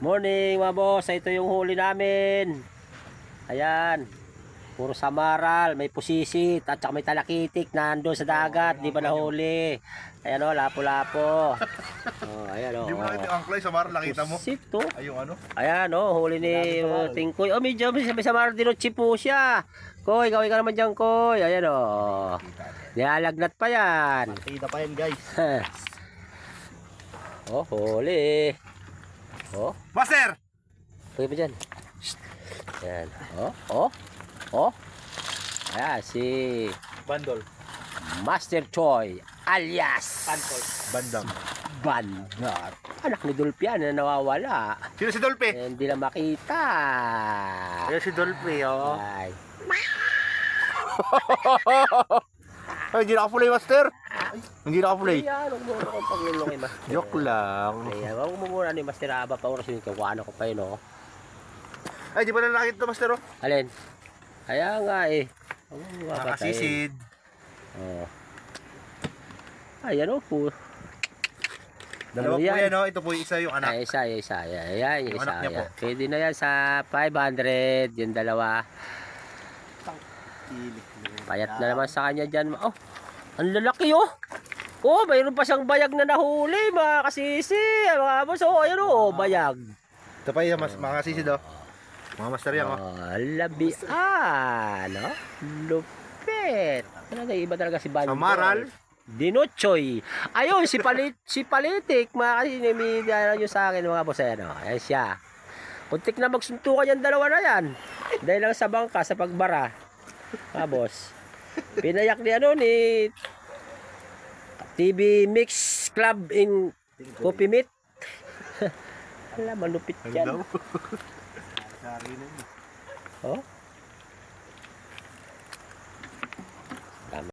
Morning mga boss, ito yung huli namin. Ayan, puro samaral, may pusisit at saka may talakitik na nandun sa dagat, di ba nahuli? Ayan o, lapo-lapo. Oh, ayan o. Hindi mo nakita yung angklay sa bar, nakita mo? Pusit to. Ay, yung ano? Ayan o, huli ni Tingkoy. Oh, medyo may samaral din o, chipo siya. Koy, gawin ka naman dyan, Koy. Ayan o. Nilalagnat pa yan. Kita pa yan, guys. Oh, huli. Oh. Master! Pwede mo dyan. Ayan. Oh. Ayan, si Bandol. Master Choi alias Bandam. Bandar. Anak ni Dolphy yan na nawawala. Sino si Dolphy? Hindi na makita. Ayan si Dolphy, oh. Ay. Ay, hindi nakapulay, Master. Hindi nakapulay. Ayan, huwag mo akong paglulungin, Master. Joke lang. Ayan, huwag mo muna ni Master Aba pa oras yung kakuhaan ako pa yun, oh. Ay, di ba na nakita, Master, oh? Alin? Kaya nga eh. Huwag mo mapatay. Nakasisid. Oh. Ayan o po. Dalawa Ano po yan? yan, oh. Ito po yung isa yung anak. Ay, isa. Ayan, yung Yung isa. anak niya po. Pwede na yan sa 500. Yung dalawa. Payat na naman sa kanya dyan. Oh, ang lalaki oh. Oh, mayroon pa siyang bayag na nahuli, mga kasisi. Mga boss, oh, ayan oh, bayag. Ito pa yung mga kasisid, oh. Mga Master yan, oh. Oh, labian, no? Lupit. Talaga, iba talaga si Bandol. Samaral. Dinochoy. Ayun, si Palitik, mga kasisi, may nyo sa akin, mga boss, ayan oh. Ayan siya. Kuntik na magsuntukan yung dalawa na yan. Dahil lang sa bangka, sa pagbara. Mga boss. Pinayak ni ni TV Mix Club in Coffee Meat. Alam, malupit yan. Hello. Oh,